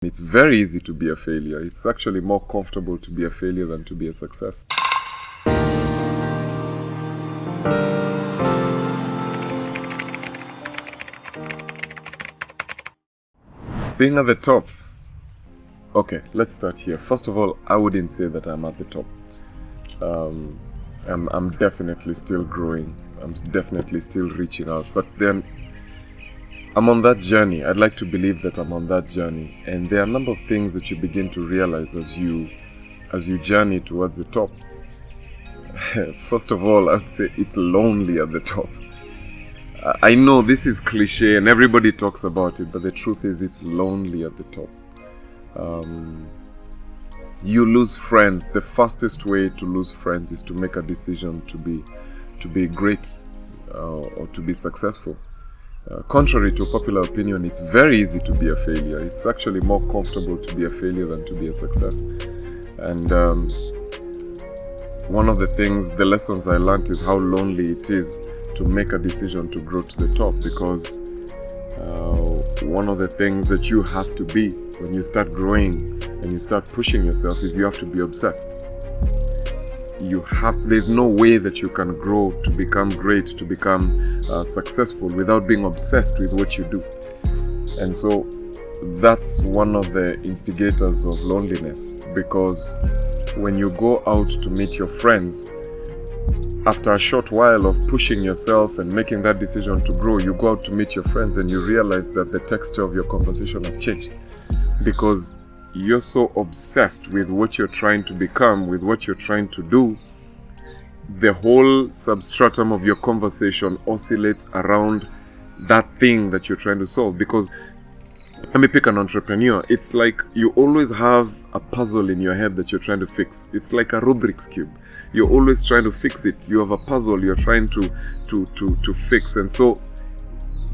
It's very easy to be a failure. It's actually more comfortable to be a failure than to be a success. Being at the top. Okay, let's start here. First of all, I wouldn't say that I'm at the top. I'm definitely still growing. I'm definitely still reaching out. But then I'm on that journey. I'd like to believe that I'm on that journey. And there are a number of things that you begin to realize as you journey towards the top. First of all, I'd say it's lonely at the top. I know this is cliche and everybody talks about it, but the truth is it's lonely at the top. You lose friends. The fastest way to lose friends is to make a decision to be great or to be successful. Contrary to popular opinion, it's very easy to be a failure. It's actually more comfortable to be a failure than to be a success. And one of the lessons I learned is how lonely it is to make a decision to grow to the top, because one of the things that you have to be when you start growing and you start pushing yourself is you have to be obsessed. There's no way that you can grow to become great, to become successful without being obsessed with what you do. And so that's one of the instigators of loneliness, because when you go out to meet your friends, after a short while of pushing yourself and making that decision to grow, you go out to meet your friends and you realize that the texture of your conversation has changed, because you're so obsessed with what you're trying to become, with what you're trying to do. The whole substratum of your conversation oscillates around that thing that you're trying to solve. Because, let me pick an entrepreneur. It's like you always have a puzzle in your head that you're trying to fix. It's like a Rubik's Cube. You're always trying to fix it. You have a puzzle you're trying to fix. And so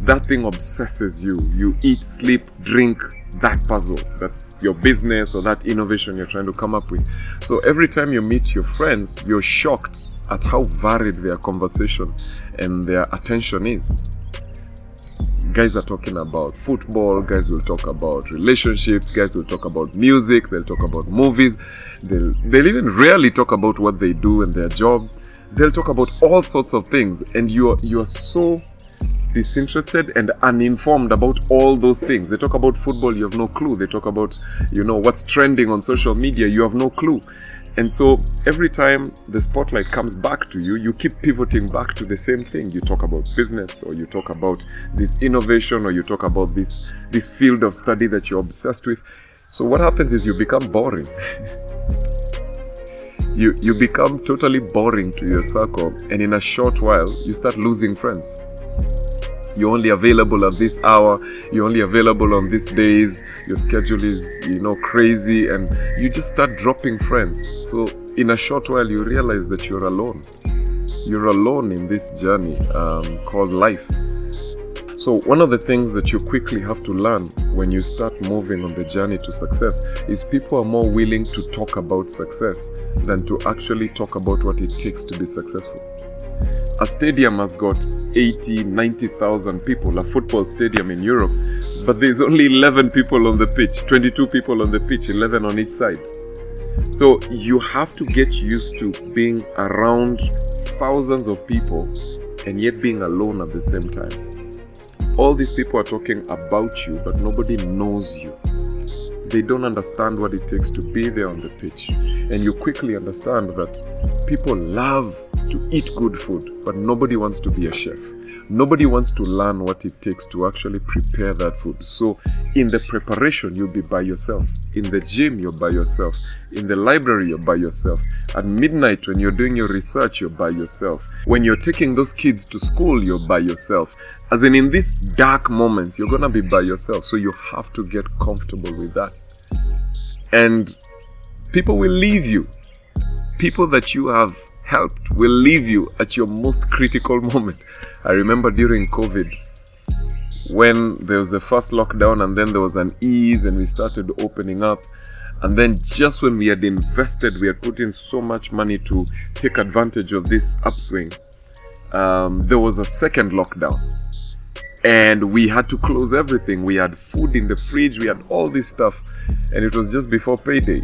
that thing obsesses you. You eat, sleep, drink that puzzle. That's your business or that innovation you're trying to come up with. So every time you meet your friends, you're shocked at how varied their conversation and their attention is. Guys are talking about football, guys will talk about relationships, guys will talk about music, they'll talk about movies, they'll even rarely talk about what they do and their job. They'll talk about all sorts of things, and you're so disinterested and uninformed about all those things. They talk about football, you have no clue. They talk about, what's trending on social media, you have no clue. And so every time the spotlight comes back to you, you keep pivoting back to the same thing. You talk about business, or you talk about this innovation, or you talk about this field of study that you're obsessed with. So what happens is you become boring. You become totally boring to your circle, and in a short while, you start losing friends. You're only available at this hour, you're only available on these days, your schedule is, crazy, and you just start dropping friends. So in a short while, you realize that you're alone. You're alone in this journey called life. So one of the things that you quickly have to learn when you start moving on the journey to success is people are more willing to talk about success than to actually talk about what it takes to be successful. A stadium has got 80, 90,000 people, a football stadium in Europe, but there's only 11 people on the pitch, 22 people on the pitch, 11 on each side. So you have to get used to being around thousands of people and yet being alone at the same time. All these people are talking about you, but nobody knows you. They don't understand what it takes to be there on the pitch. And you quickly understand that people love to eat good food, but nobody wants to be a chef. Nobody wants to learn what it takes to actually prepare that food. So in the preparation, you'll be by yourself. In the gym, you're by yourself. In the library, you're by yourself. At midnight, when you're doing your research, you're by yourself. When you're taking those kids to school, you're by yourself. As in these dark moments, you're going to be by yourself. So you have to get comfortable with that. And people will leave you. People that you have helped will leave you at your most critical moment. I remember during COVID, when there was the first lockdown and then there was an ease and we started opening up, and then just when we had invested, we had put in so much money to take advantage of this upswing, there was a second lockdown. and we had to close everything. We had food in the fridge, we had all this stuff, And it was just before payday.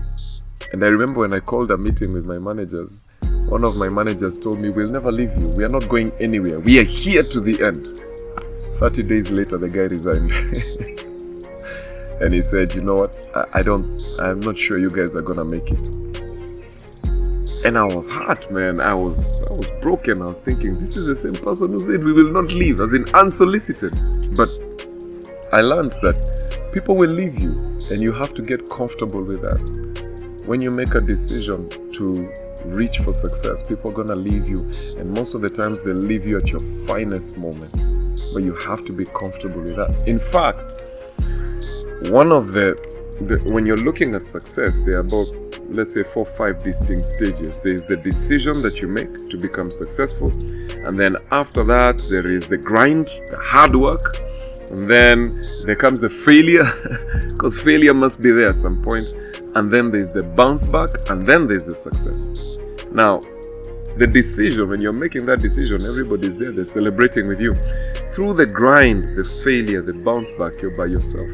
And I remember when I called a meeting with my managers, one of my managers told me, we'll never leave you. We are not going anywhere. We are here to the end. 30 days later, the guy resigned. And he said, you know what? I'm not sure you guys are going to make it. And I was hurt, man. I was broken. I was thinking, this is the same person who said we will not leave, as in unsolicited. But I learned that people will leave you, and you have to get comfortable with that. When you make a decision to reach for success, people are gonna leave you, and most of the times they'll leave you at your finest moment. But you have to be comfortable with that. In fact, one of when you're looking at success, there are about, let's say, 4 or 5 distinct stages. There is the decision that you make to become successful, and then after that there is the grind, the hard work, and then there comes the failure, because failure must be there at some point, and then there's the bounce back, and then there's the success. Now, the decision, when you're making that decision, everybody's there, they're celebrating with you. Through the grind, the failure, the bounce back, you're by yourself.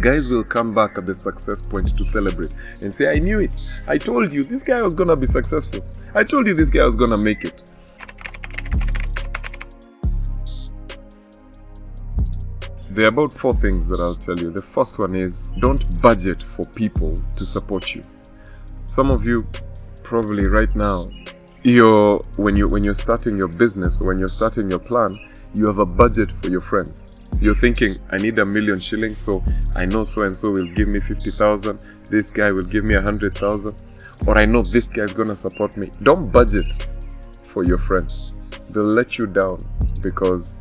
Guys will come back at the success point to celebrate and say, I knew it. I told you this guy was going to be successful. I told you this guy was going to make it. There are about 4 things that I'll tell you. The first one is, don't budget for people to support you. Some of you probably right now, when you're starting your business or when you're starting your plan, you have a budget for your friends. You're thinking, I need 1 million shillings, so I know so-and-so will give me 50,000, this guy will give me 100,000, or I know this guy is going to support me. Don't budget for your friends. They'll let you down, because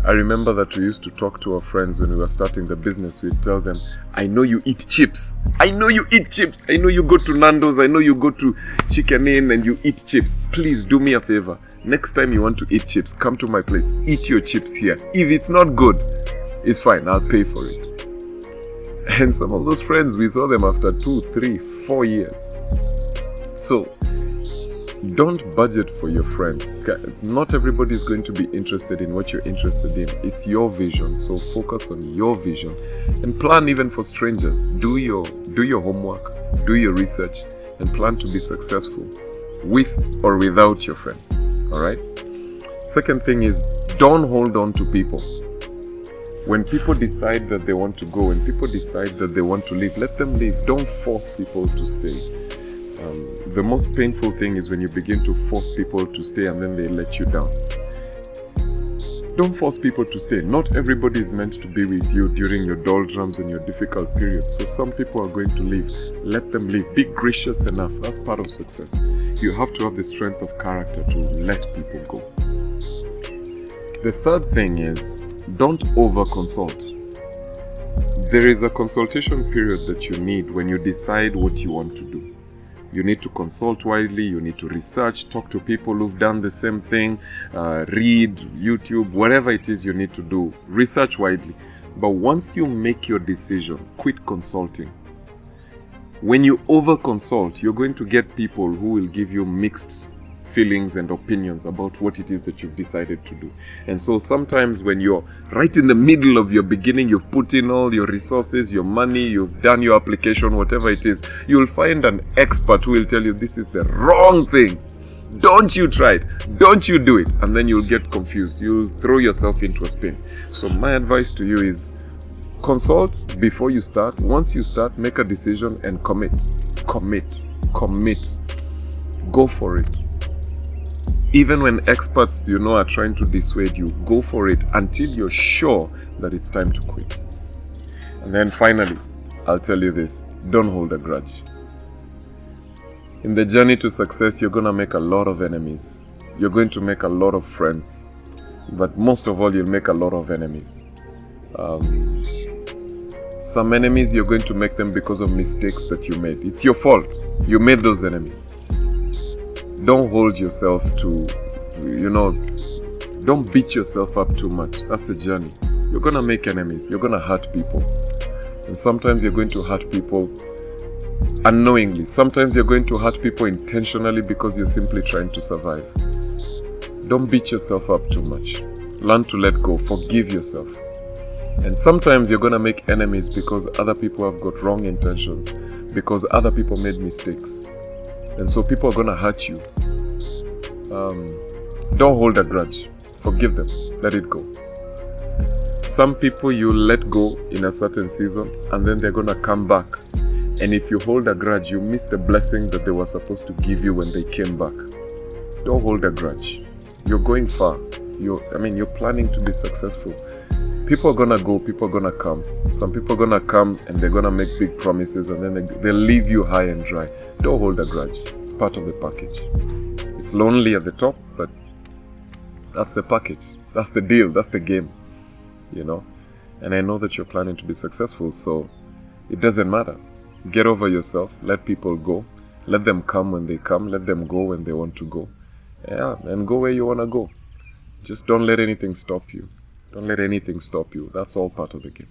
I remember that we used to talk to our friends when we were starting the business. We'd tell them, I know you eat chips. I know you eat chips. I know you go to Nando's. I know you go to Chicken Inn and you eat chips. Please do me a favor. Next time you want to eat chips, come to my place. Eat your chips here. If it's not good, it's fine. I'll pay for it. And some of those friends, we saw them after 2, 3, 4 years. So, don't budget for your friends. Not everybody is going to be interested in what you're interested in. It's your vision. So focus on your vision and plan even for strangers. Do your homework, do your research, and plan to be successful with or without your friends. All right? Second thing is, don't hold on to people. When people decide that they want to go, when people decide that they want to leave, let them leave. Don't force people to stay. The most painful thing is when you begin to force people to stay and then they let you down. Don't force people to stay. Not everybody is meant to be with you during your doldrums and your difficult periods. So some people are going to leave. Let them leave. Be gracious enough. That's part of success. You have to have the strength of character to let people go. The third thing is, don't over-consult. There is a consultation period that you need when you decide what you want to do. You need to consult widely, you need to research, talk to people who've done the same thing, read, YouTube, whatever it is you need to do. Research widely. But once you make your decision, quit consulting. When you over-consult, you're going to get people who will give you mixed feelings and opinions about what it is that you've decided to do. And so sometimes when you're right in the middle of your beginning, you've put in all your resources, your money, you've done your application, whatever it is, you'll find an expert who will tell you this is the wrong thing. Don't you try it. Don't you do it. And then you'll get confused. You'll throw yourself into a spin. So my advice to you is consult before you start. Once you start, make a decision and commit. Commit. Go for it. Even when experts, are trying to dissuade you, go for it until you're sure that it's time to quit. And then finally, I'll tell you this, don't hold a grudge. In the journey to success, you're going to make a lot of enemies. You're going to make a lot of friends. But most of all, you'll make a lot of enemies. Some enemies, you're going to make them because of mistakes that you made. It's your fault. You made those enemies. Don't hold yourself to, don't beat yourself up too much. That's a journey. You're going to make enemies. You're going to hurt people. And sometimes you're going to hurt people unknowingly. Sometimes you're going to hurt people intentionally because you're simply trying to survive. Don't beat yourself up too much. Learn to let go. Forgive yourself. And sometimes you're going to make enemies because other people have got wrong intentions, because other people made mistakes. And so people are going to hurt you. Don't hold a grudge. Forgive them. Let it go. Some people you let go in a certain season and then they're going to come back. And if you hold a grudge, you miss the blessing that they were supposed to give you when they came back. Don't hold a grudge. You're going far. You're planning to be successful. People are going to go, people are going to come. Some people are going to come and they're going to make big promises and then they'll leave you high and dry. Don't hold a grudge. It's part of the package. It's lonely at the top, but that's the package. That's the deal. That's the game. And I know that you're planning to be successful, so it doesn't matter. Get over yourself. Let people go. Let them come when they come. Let them go when they want to go. Yeah, and go where you want to go. Just don't let anything stop you. Don't let anything stop you. That's all part of the game.